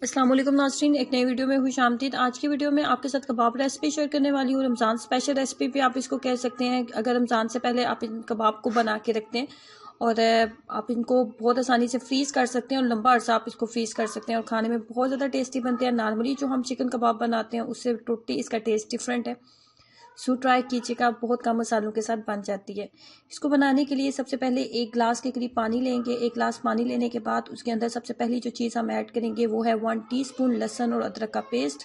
अस्सलाम वालेकुम नाज़रीन, एक नई वीडियो में खुशामदीद। आज की वीडियो में आपके साथ कबाब रेसिपी शेयर करने वाली हूँ। रमज़ान स्पेशल रेसिपी भी आप इसको कह सकते हैं। अगर रमज़ान से पहले आप इन कबाब को बना के रखते हैं और आप इनको बहुत आसानी से फ्रीज़ कर सकते हैं और लंबा अर्सा आप इसको फ्रीज़ कर सकते हैं और खाने में बहुत ज़्यादा टेस्टी बनते हैं। नॉर्मली जो हम चिकन कबाब बनाते हैं उससे टोटली इसका टेस्ट डिफरेंट है। सो ट्राई कीजिएगा, बहुत कम मसालों के साथ बन जाती है। इसको बनाने के लिए सबसे पहले 1 गिलास के करीब पानी लेंगे। 1 गिलास पानी लेने के बाद उसके अंदर सबसे पहली जो चीज़ हम ऐड करेंगे वो है 1 टीस्पून लहसुन और अदरक का पेस्ट।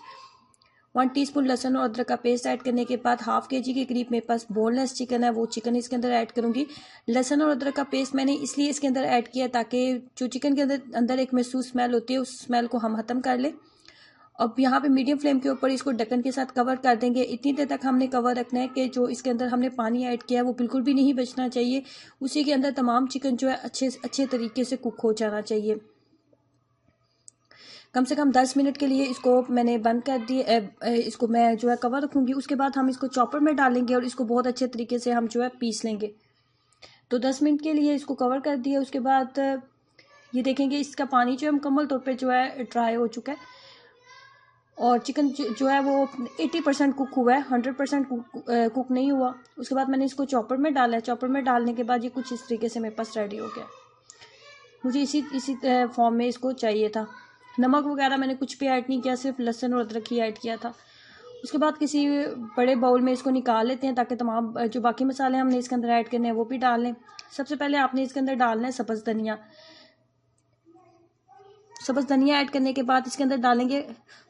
1 टीस्पून लहसुन और अदरक का पेस्ट ऐड करने के बाद हाफ केजी के करीब मेरे पास बोनलेस चिकन है, वो चिकन इसके अंदर ऐड करूंगी। लहसुन और अदरक का पेस्ट मैंने इसलिए इसके अंदर ऐड किया ताकि जो चिकन के अंदर एक महसूस स्मेल होती है उस स्मेल को हम खत्म कर लें। अब यहाँ पे मीडियम फ्लेम के ऊपर इसको ढक्कन के साथ कवर कर देंगे। इतनी देर तक हमने कवर रखना है कि जो इसके अंदर हमने पानी ऐड किया है वो बिल्कुल भी नहीं बचना चाहिए। उसी के अंदर तमाम चिकन जो है अच्छे तरीके से कुक हो जाना चाहिए। कम से कम 10 मिनट के लिए इसको मैंने बंद कर दिए। इसको मैं जो है कवर रखूँगी। उसके बाद हम इसको चॉपर में डालेंगे और इसको बहुत अच्छे तरीके से हम जो है पीस लेंगे। तो 10 मिनट के लिए इसको कवर कर दिया। उसके बाद ये देखेंगे इसका पानी जो है मुकम्मल तौर पर जो है ड्राई हो चुका है और चिकन जो है वो 80% कुक हुआ है, 100% कुक नहीं हुआ। उसके बाद मैंने इसको चॉपर में डाला है। चॉपर में डालने के बाद ये कुछ इस तरीके से मेरे पास रेडी हो गया। मुझे इसी फॉर्म में इसको चाहिए था। नमक वगैरह मैंने कुछ भी ऐड नहीं किया, सिर्फ लहसुन और अदरक ही ऐड किया था। उसके बाद किसी बड़े बाउल में इसको निकाल लेते हैं ताकि तमाम जो बाकी मसाले हमने इसके अंदर ऐड करने हैं वो भी डाल लें। सबसे पहले आपने इसके अंदर डालना है सब्ज़ धनिया। सब्ज़ धनिया ऐड करने के बाद इसके अंदर डालेंगे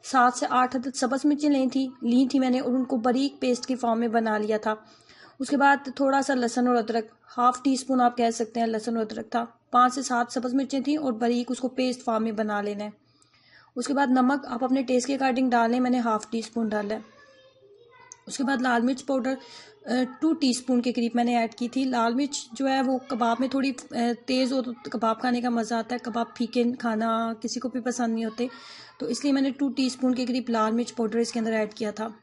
7 से 8 अदद सब्ज़ मिर्चें ली थी मैंने और उनको बारीक पेस्ट की फॉर्म में बना लिया था। उसके बाद थोड़ा सा लहसुन और अदरक, हाफ टी स्पून आप कह सकते हैं लहसुन और अदरक था। 5 से 7 सब्ज़ मिर्चें थी और बारीक उसको पेस्ट फॉर्म में बना लेना है। उसके बाद नमक आप अपने टेस्ट के अकॉर्डिंग डालें, मैंने हाफ टी स्पून डाला है। उसके बाद लाल मिर्च पाउडर 2 टीस्पून के करीब मैंने ऐड की थी। लाल मिर्च जो है वो कबाब में थोड़ी तेज़ हो तो कबाब खाने का मज़ा आता है। कबाब फीके खाना किसी को भी पसंद नहीं होते, तो इसलिए मैंने 2 टीस्पून के करीब लाल मिर्च पाउडर इसके अंदर ऐड किया था।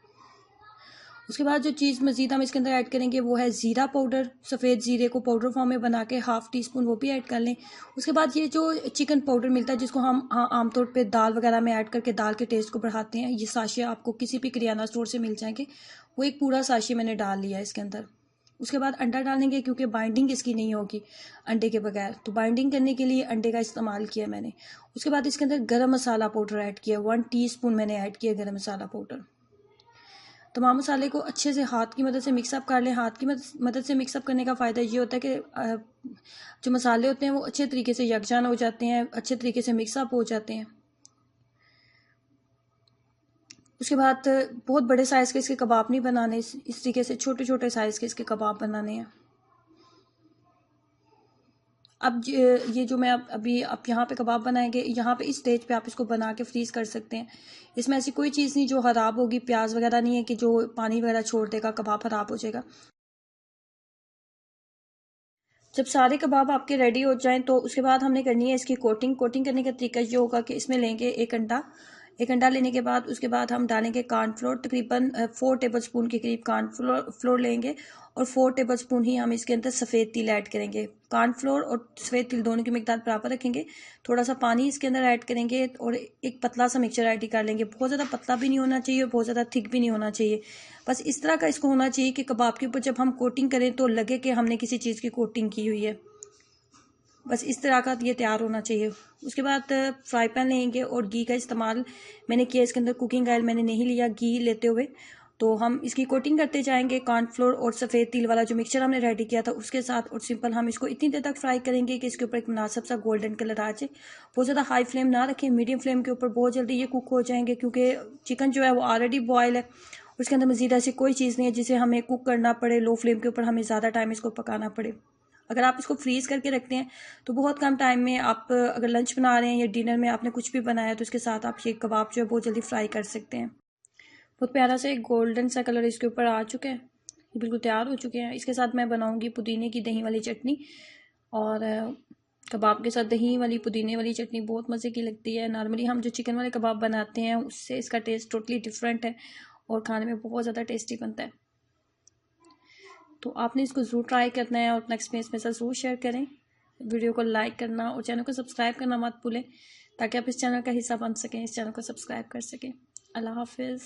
उसके बाद जो चीज़ मज़ीद हम इसके अंदर ऐड करेंगे वो है ज़ीरा पाउडर। सफ़ेद ज़ीरे को पाउडर फॉर्म में बना के हाफ टी स्पून वो भी ऐड कर लें। उसके बाद ये जो चिकन पाउडर मिलता है जिसको हम आमतौर पे दाल वगैरह में ऐड करके दाल के टेस्ट को बढ़ाते हैं, ये साशे आपको किसी भी किराना स्टोर से मिल जाएंगे। वो एक पूरा साशे मैंने डाल लिया है इसके अंदर। उसके बाद अंडा डालेंगे क्योंकि बाइंडिंग इसकी नहीं होगी अंडे के बगैर, तो बाइंडिंग करने के लिए अंडे का इस्तेमाल किया मैंने। उसके बाद इसके अंदर गरम मसाला पाउडर ऐड किया, 1 टीस्पून मैंने ऐड किया गरम मसाला पाउडर। तमाम मसाले को अच्छे से हाथ की मदद से मिक्सअप कर लें। हाथ की मदद से मिक्सअप करने का फ़ायदा ये होता है कि जो मसाले होते हैं वो अच्छे तरीके से यकजान हो जाते हैं, अच्छे तरीके से मिक्सअप हो जाते हैं। उसके बाद बहुत बड़े साइज़ के इसके कबाब नहीं बनाने, इस तरीके से छोटे छोटे साइज़ के इसके कबाब बनाने हैं। अब ये जो मैं अभी आप यहाँ पे कबाब बनाएंगे, यहाँ पे इस स्टेज पे आप इसको बना के फ्रीज़ कर सकते हैं। इसमें ऐसी कोई चीज़ नहीं जो ख़राब होगी, प्याज वगैरह नहीं है कि जो पानी वगैरह छोड़ देगा, कबाब ख़राब हो जाएगा। जब सारे कबाब आपके रेडी हो जाएं तो उसके बाद हमने करनी है इसकी कोटिंग करने का तरीका ये होगा कि इसमें लेंगे एक अंडा लेने के बाद उसके बाद हम डालेंगे कॉर्नफ्लोर, तकरीबन 4 टेबलस्पून के करीब कॉर्नफ्लोर लेंगे और 4 टेबलस्पून ही हम इसके अंदर सफ़ेद तिल ऐड करेंगे। कॉर्नफ्लोर और सफ़ेद तिल दोनों की मिकदार बराबर रखेंगे। थोड़ा सा पानी इसके अंदर ऐड करेंगे और एक पतला सा मिक्सचर रेडी कर लेंगे। बहुत ज़्यादा पतला भी नहीं होना चाहिए और बहुत ज़्यादा थिक भी नहीं होना चाहिए। बस इस तरह का इसको होना चाहिए कि कबाब के ऊपर जब हम कोटिंग करें तो लगे कि हमने किसी चीज़ की कोटिंग की हुई है। बस इस तरह का ये तैयार होना चाहिए। उसके बाद फ्राई पैन लेंगे और घी का इस्तेमाल मैंने किया। इसके अंदर कुकिंग ऑयल मैंने नहीं लिया, घी लेते हुए तो हम इसकी कोटिंग करते जाएंगे कॉर्नफ्लोर और सफ़ेद तिल वाला जो मिक्सचर हमने रेडी किया था उसके साथ। और सिंपल हम इसको इतनी देर तक फ्राई करेंगे कि इसके ऊपर एक मुनासिब सा गोल्डन कलर आ जाए। बहुत ज़्यादा हाई फ्लेम ना रखें, मीडियम फ्लेम के ऊपर बहुत जल्दी ये कुक हो जाएंगे क्योंकि चिकन जो है वो ऑलरेडी बॉयल है। उसके अंदर मज़ीद ऐसी कोई चीज़ नहीं है जिसे हमें कुक करना पड़े, लो फ्लेम के ऊपर हमें ज़्यादा टाइम इसको पकाना पड़े। अगर आप इसको फ्रीज़ करके रखते हैं तो बहुत कम टाइम में आप अगर लंच बना रहे हैं या डिनर में आपने कुछ भी बनाया तो इसके साथ आप ये कबाब जो है बहुत जल्दी फ्राई कर सकते हैं। बहुत प्यारा सा एक गोल्डन सा कलर इसके ऊपर आ चुका है, ये बिल्कुल तैयार हो चुके हैं। इसके साथ मैं बनाऊंगी पुदीने की दही वाली चटनी और कबाब के साथ दही वाली पुदीने वाली चटनी बहुत मज़े की लगती है। नॉर्मली हम जो चिकन वाले कबाब बनाते हैं उससे इसका टेस्ट टोटली डिफरेंट है और खाने में बहुत ज़्यादा टेस्टी बनता है। तो आपने इसको ज़रूर ट्राई करना है और अपना एक्सपीरियंस मेरे साथ ज़रूर शेयर करें। वीडियो को लाइक करना और चैनल को सब्सक्राइब करना मत भूलें ताकि आप इस चैनल का हिस्सा बन सकें, इस चैनल को सब्सक्राइब कर सकें। अल्लाह हाफिज़।